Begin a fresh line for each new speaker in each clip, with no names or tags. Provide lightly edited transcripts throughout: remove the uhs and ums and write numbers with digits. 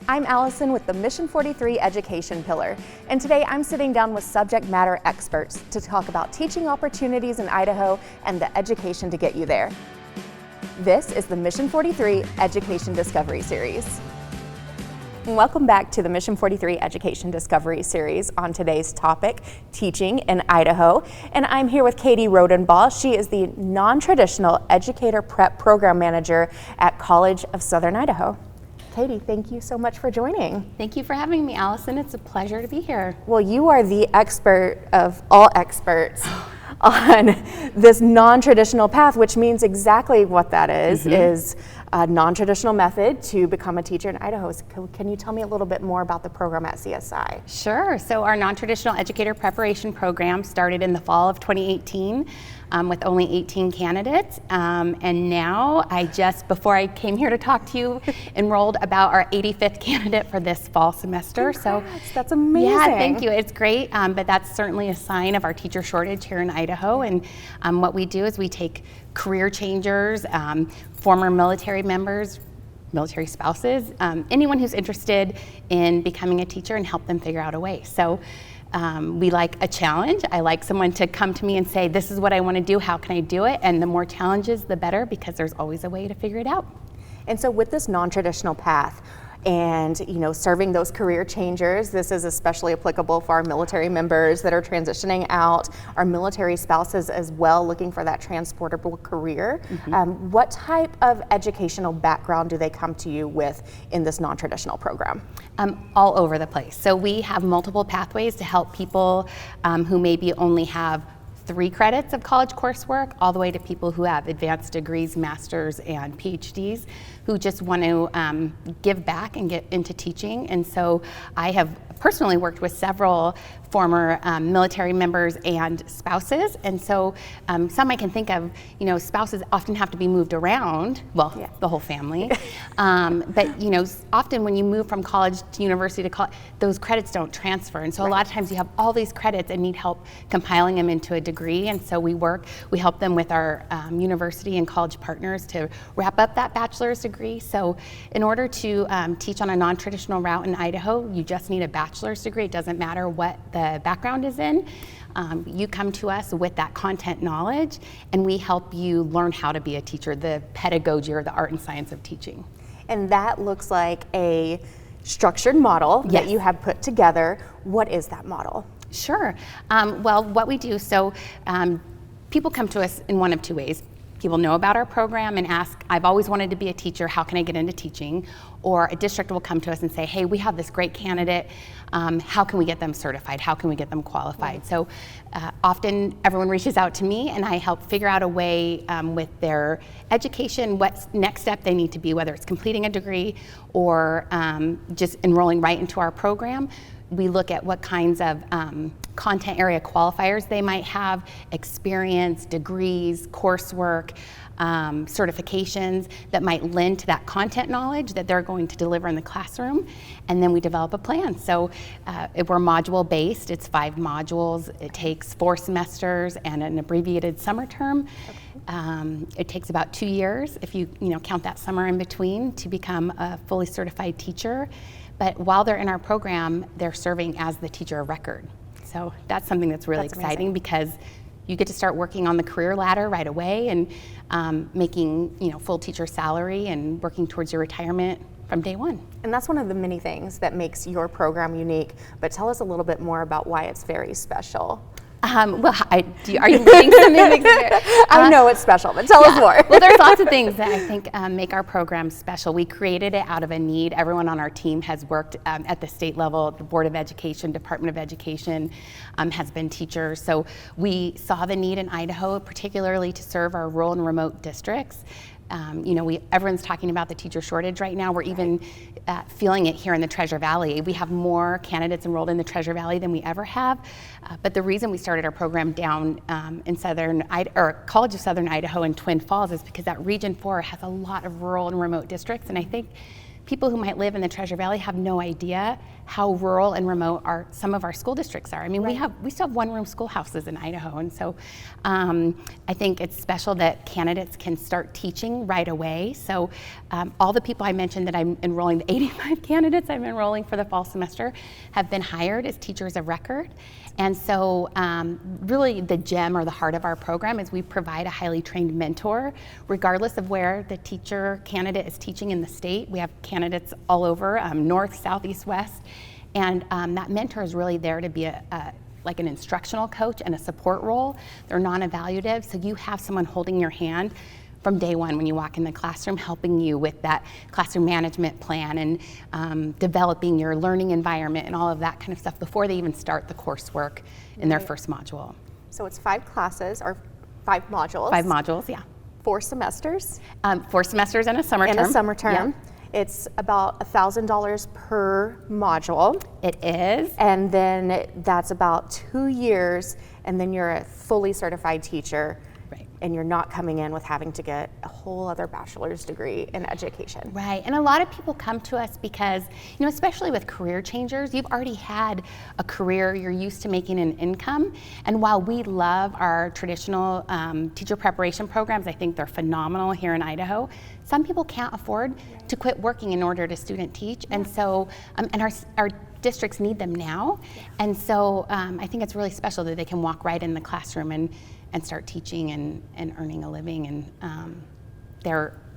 I'm Allison with the Mission 43 Education Pillar, and today I'm sitting down with subject matter experts to talk about teaching opportunities in Idaho and the education to get you there. This is the Mission 43 Education Discovery Series. Welcome back to the Mission 43 Education Discovery Series on today's topic, teaching in Idaho. And I'm here with Katie Rodenbaugh. She is the non-traditional educator prep program manager at College of Southern Idaho. Katie, thank you so much for joining.
Thank you for having me, Allison. It's a pleasure to be here.
Well, you are the expert of all experts on this non-traditional path, which means exactly what that is a non-traditional method to become a teacher in Idaho. So can you tell me a little bit more about the program at CSI?
Sure. So our non-traditional educator preparation program started in the fall of 2018 with only 18 candidates. And now before I came here to talk to you, enrolled about our 85th candidate for this fall semester.
Congrats,
So
that's amazing.
Yeah, thank you. It's great, but that's certainly a sign of our teacher shortage here in Idaho. And what we do is we take career changers, former military members, military spouses, anyone who's interested in becoming a teacher and help them figure out a way. So we like a challenge. I like someone to come to me and say, this is what I want to do, how can I do it? And the more challenges, the better, because there's always a way to figure it out.
And so with this non-traditional path, and serving those career changers, this is especially applicable for our military members that are transitioning out, our military spouses as well, looking for that transportable career. What type of educational background do they come to you with in this non-traditional program?
All over the place. So we have multiple pathways to help people who maybe only have 3 credits of college coursework, all the way to people who have advanced degrees, masters, and PhDs, who just want to give back and get into teaching. And so I have personally worked with several former military members and spouses. And so some I can think of, spouses often have to be moved around, the whole family. But often when you move from college to university to college, those credits don't transfer. And so a lot of times you have all these credits and need help compiling them into a degree. And so we help them with our university and college partners to wrap up that bachelor's degree. So in order to teach on a non-traditional route in Idaho, you just need a bachelor's degree. It doesn't matter what the background is in. You come to us with that content knowledge, and we help you learn how to be a teacher, the pedagogy or the art and science of teaching.
And that looks like a structured model that you have put together. What is that model?
Sure. Well, what we do, people come to us in one of 2 ways. People know about our program and ask, I've always wanted to be a teacher, how can I get into teaching? Or a district will come to us and say, hey, we have this great candidate, how can we get them certified? How can we get them qualified? So often everyone reaches out to me and I help figure out a way with their education, what next step they need to be, whether it's completing a degree or just enrolling right into our program. We look at what kinds of content area qualifiers they might have, experience, degrees, coursework, certifications that might lend to that content knowledge that they're going to deliver in the classroom. And then we develop a plan. So if we're module based, it's 5 modules. It takes 4 semesters and an abbreviated summer term. It takes about 2 years, if you count that summer in between, to become a fully certified teacher. But while they're in our program, they're serving as the teacher of record. So that's something that's really exciting, because you get to start working on the career ladder right away and making full teacher salary and working towards your retirement from day one.
And that's one of the many things that makes your program unique. But tell us a little bit more about why it's very special.
Are you reading something?
I know it's special, but tell us more.
Well, there's lots of things that I think make our program special. We created it out of a need. Everyone on our team has worked at the state level, the Board of Education, Department of Education, has been teachers. So we saw the need in Idaho, particularly to serve our rural and remote districts. Everyone's talking about the teacher shortage right now. We're even feeling it here in the Treasure Valley. We have more candidates enrolled in the Treasure Valley than we ever have. But the reason we started our program down in College of Southern Idaho in Twin Falls is because that Region 4 has a lot of rural and remote districts. And I think people who might live in the Treasure Valley have no idea how rural and remote some of our school districts are. I mean,
Right.
we still have one-room schoolhouses in Idaho, and so I think it's special that candidates can start teaching right away. So all the people I mentioned that I'm enrolling, the 85 candidates I'm enrolling for the fall semester, have been hired as teachers of record. And so really the gem or the heart of our program is we provide a highly trained mentor, regardless of where the teacher candidate is teaching in the state. We have candidates all over, north, south, east, west. And that mentor is really there to be like an instructional coach and a support role. They're non-evaluative, so you have someone holding your hand from day one when you walk in the classroom, helping you with that classroom management plan and developing your learning environment and all of that kind of stuff before they even start the coursework in their first module.
So it's 5 classes or 5 modules.
5 modules, yeah.
4 semesters.
4 semesters and a summer term.
And a summer term.
Yeah.
It's about $1,000 per module.
It is.
And then that's about 2 years, and then you're a fully certified teacher.
Right.
And you're not coming in with having to get a whole other bachelor's degree in education.
Right, and a lot of people come to us because, especially with career changers, you've already had a career, you're used to making an income, and while we love our traditional teacher preparation programs, I think they're phenomenal here in Idaho, some people can't afford to quit working in order to student teach, and so, and our districts need them now, and so I think it's really special that they can walk right in the classroom and start teaching and earning a living. And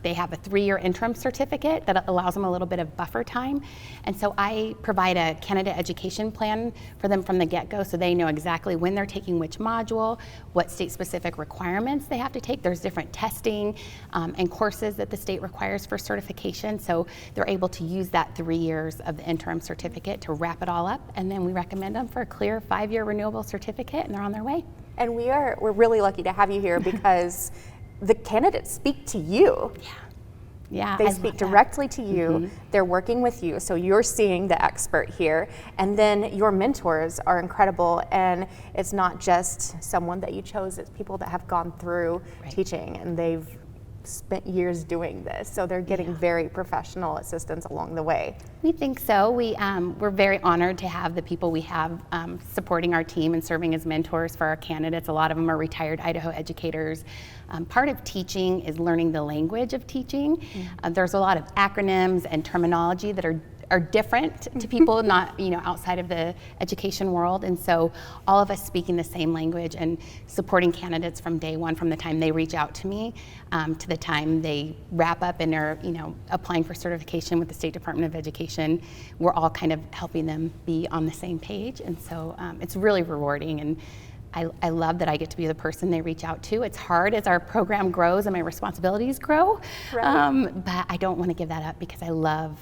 they have a 3-year interim certificate that allows them a little bit of buffer time. And so I provide a candidate education plan for them from the get-go so they know exactly when they're taking which module, what state-specific requirements they have to take. There's different testing and courses that the state requires for certification. So they're able to use that 3 years of the interim certificate to wrap it all up. And then we recommend them for a clear 5-year renewable certificate, and they're on their way.
And we're really lucky to have you here because the candidates speak to you.
Yeah,
they speak directly to you. Mm-hmm. They're working with you, so you're seeing the expert here. And then your mentors are incredible, and it's not just someone that you chose, it's people that have gone through teaching, and they've spent years doing this, so they're getting very professional assistance along the way.
We think so. We're very honored to have the people we have supporting our team and serving as mentors for our candidates. A lot of them are retired Idaho educators. Part of teaching is learning the language of teaching. There's a lot of acronyms and terminology that are different to people not outside of the education world, and so all of us speaking the same language and supporting candidates from day one, from the time they reach out to me to the time they wrap up and are applying for certification with the State Department of Education. We're all kind of helping them be on the same page, and so it's really rewarding, and I love that I get to be the person they reach out to. It's hard as our program grows and my responsibilities grow, but I don't want to give that up because I love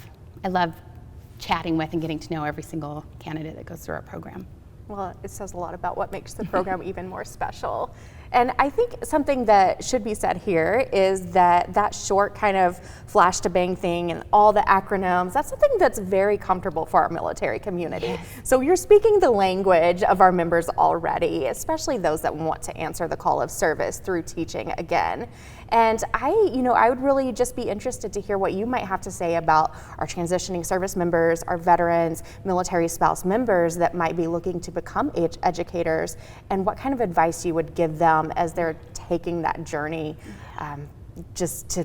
chatting with and getting to know every single candidate that goes through our program.
Well, it says a lot about what makes the program even more special. And I think something that should be said here is that short kind of flash to bang thing and all the acronyms, that's something that's very comfortable for our military community. Yes. So you're speaking the language of our members already, especially those that want to answer the call of service through teaching again. And I would really just be interested to hear what you might have to say about our transitioning service members, our veterans, military spouse members that might be looking to become educators, and what kind of advice you would give them as they're taking that journey just to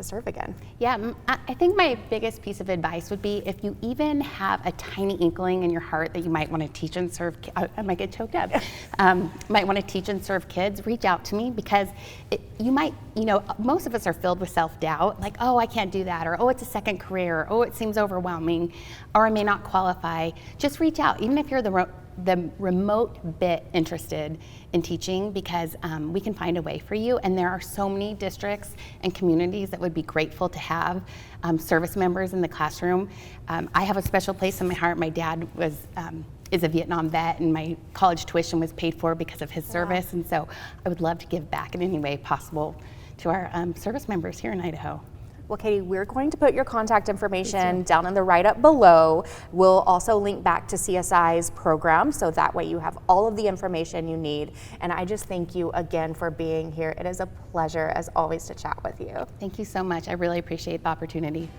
serve again.
Yeah, I think my biggest piece of advice would be if you even have a tiny inkling in your heart that you might want to teach and serve, I might get choked up, might want to teach and serve kids, reach out to me, because you might, most of us are filled with self-doubt, like, oh, I can't do that, or oh, it's a second career, or oh, it seems overwhelming, or I may not qualify. Just reach out, even if you're the remote bit interested in teaching, because we can find a way for you, and there are so many districts and communities that would be grateful to have service members in the classroom. I have a special place in my heart. My dad is a Vietnam vet, and my college tuition was paid for because of his service, and so I would love to give back in any way possible to our service members here in Idaho.
Well, Katie, we're going to put your contact information down in the write-up below. We'll also link back to CSI's program, so that way you have all of the information you need. And I just thank you again for being here. It is a pleasure, as always, to chat with you.
Thank you so much. I really appreciate the opportunity.